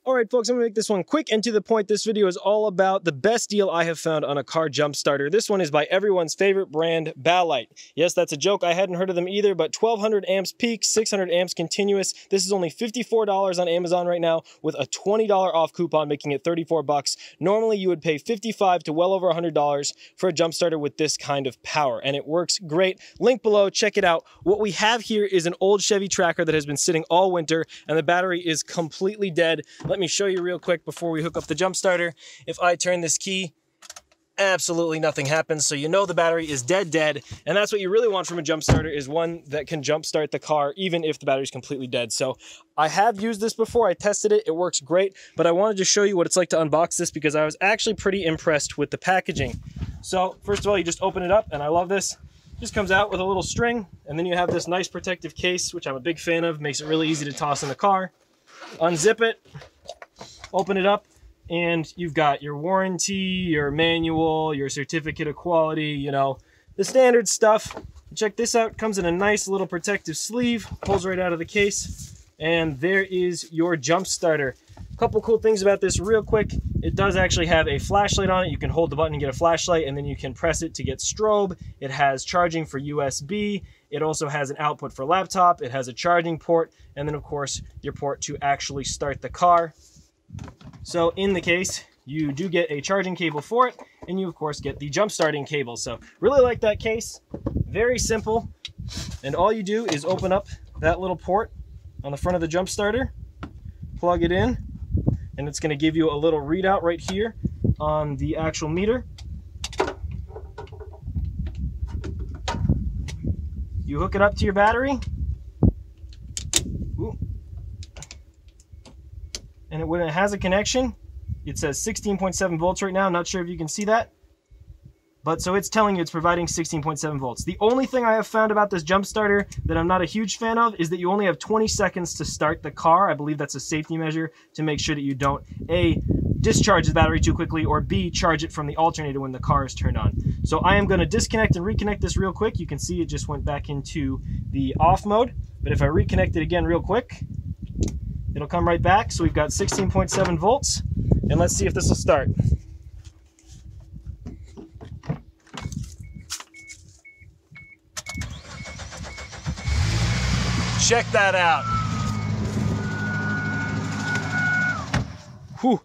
All right, folks, I'm gonna make this one quick and to the point. This video is all about the best deal I have found on a car jump starter. This one is by everyone's favorite brand, Balight. Yes, that's a joke. I hadn't heard of them either, but 1200 amps peak, 600 amps continuous. This is only $54 on Amazon right now with a $20 off coupon, making it 34 bucks. Normally, you would pay $55 to well over $100 for a jump starter with this kind of power, and it works great. Link below, check it out. What we have here is an old Chevy Tracker that has been sitting all winter, and the battery is completely dead. Let me show you real quick before we hook up the jump starter. If I turn this key, absolutely nothing happens, so you know the battery is dead, and that's what you really want from a jump starter, is one that can jump start the car even if the battery is completely dead. So I have used this before, I tested it, it works great, but I wanted to show you what it's like to unbox this because I was actually pretty impressed with the packaging. So first of all, you just open it up, and I love this. It just comes out with a little string, and then you have this nice protective case, which I'm a big fan of, makes it really easy to toss in the car. Unzip it, open it up, and you've got your warranty, your manual, your certificate of quality, you know, the standard stuff. Check this out, comes in a nice little protective sleeve, pulls right out of the case, and there is your jump starter. A couple cool things about this real quick. It does actually have a flashlight on it. You can hold the button and get a flashlight, and then you can press it to get strobe. It has charging for USB. It also has an output for laptop. It has a charging port, and then of course your port to actually start the car. So in the case, you do get a charging cable for it, and you of course get the jump starting cable. So really like that case, very simple. And all you do is open up that little port on the front of the jump starter, plug it in, and it's gonna give you a little readout right here on the actual meter. You hook it up to your battery. Ooh. And when it has a connection, it says 16.7 volts right now. I'm not sure if you can see that. But so it's telling you it's providing 16.7 volts. The only thing I have found about this jump starter that I'm not a huge fan of is that you only have 20 seconds to start the car. I believe that's a safety measure to make sure that you don't A, discharge the battery too quickly, or B, charge it from the alternator when the car is turned on. So I am going to disconnect and reconnect this real quick. You can see it just went back into the off mode. But if I reconnect it again real quick, it'll come right back. So we've got 16.7 volts, and let's see if this will start. Check that out. Whew.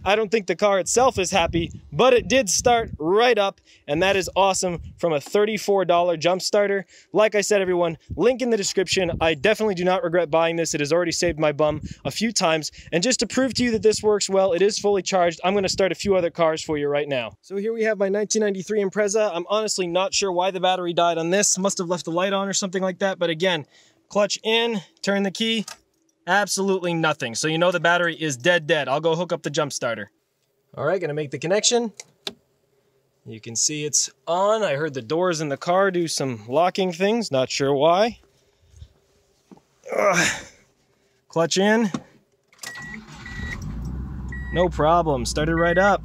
I don't think the car itself is happy, but it did start right up, and that is awesome from a $34 jump starter. Like I said, everyone, link in the description. I definitely do not regret buying this. It has already saved my bum a few times. And just to prove to you that this works well, it is fully charged. I'm going to start a few other cars for you right now. So here we have my 1993 Impreza. I'm honestly not sure why the battery died on this. Must have left the light on or something like that. But again, clutch in, turn the key. Absolutely nothing. So you know the battery is dead. I'll go hook up the jump starter. All right, gonna make the connection. You can see it's on. I heard the doors in the car do some locking things, not sure why. Clutch in. No problem, started right up.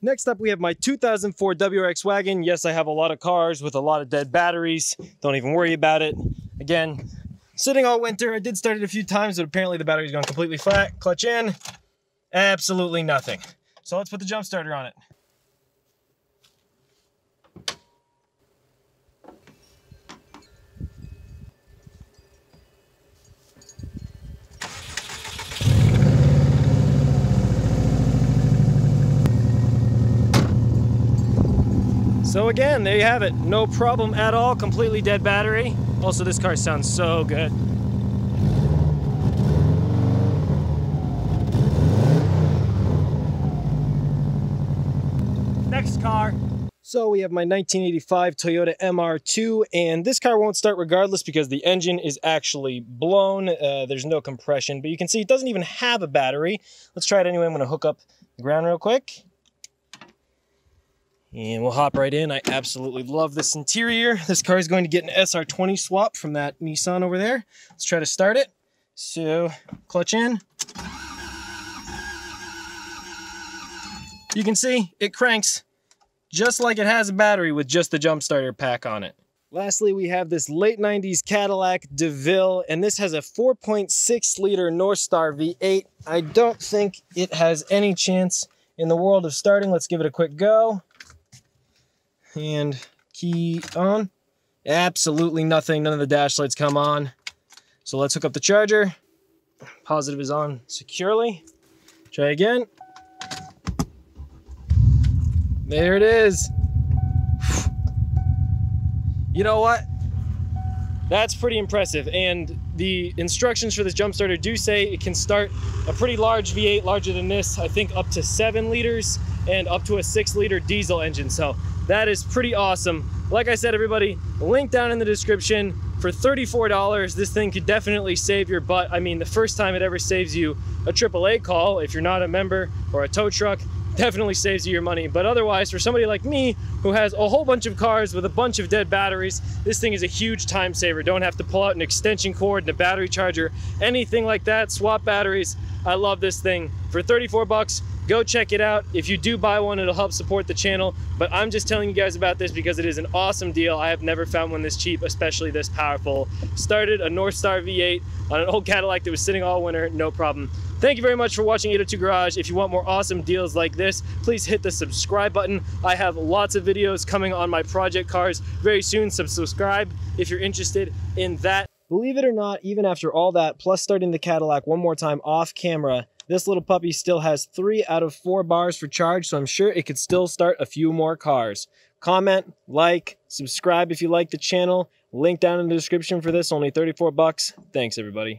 Next up, we have my 2004 WRX wagon. Yes, I have a lot of cars with a lot of dead batteries. Don't even worry about it. Again, sitting all winter. I did start it a few times, but apparently the battery's gone completely flat. Clutch in, absolutely nothing. So let's put the jump starter on it. So again, there you have it. No problem at all, completely dead battery. Also, this car sounds so good. Next car. So we have my 1985 Toyota MR2, and this car won't start regardless because the engine is actually blown. There's no compression, but you can see it doesn't even have a battery. Let's try it anyway. I'm gonna hook up the ground real quick. And we'll hop right in. I absolutely love this interior. This car is going to get an SR20 swap from that Nissan over there. Let's try to start it. So, clutch in. You can see it cranks just like it has a battery with just the jump starter pack on it. Lastly, we have this late 90s Cadillac DeVille, and this has a 4.6 liter Northstar V8. I don't think it has any chance in the world of starting. Let's give it a quick go. And key on. Absolutely nothing. None of the dash lights come on. So let's hook up the charger. Positive is on securely. Try again. There it is. You know what? That's pretty impressive. And the instructions for this jump starter do say it can start a pretty large V8, larger than this, I think up to 7 liters and up to a 6 liter diesel engine. So that is pretty awesome. Like I said, everybody, link down in the description. For $34, this thing could definitely save your butt. I mean, the first time it ever saves you a AAA call, if you're not a member, or a tow truck, definitely saves you your money. But otherwise, for somebody like me who has a whole bunch of cars with a bunch of dead batteries, this thing is a huge time saver. Don't have to pull out an extension cord and a battery charger, anything like that. Swap batteries. I love this thing. For 34 bucks, go check it out. If you do buy one, it'll help support the channel. But I'm just telling you guys about this because it is an awesome deal. I have never found one this cheap, especially this powerful. Started a Northstar V8 on an old Cadillac that was sitting all winter, no problem. Thank you very much for watching 802 Garage. If you want more awesome deals like this, please hit the subscribe button. I have lots of videos coming on my project cars very soon, so subscribe if you're interested in that. Believe it or not, even after all that, plus starting the Cadillac one more time off camera, this little puppy still has 3 out of 4 bars for charge, so I'm sure it could still start a few more cars. Comment, like, subscribe if you like the channel. Link down in the description for this, only 34 bucks. Thanks, everybody.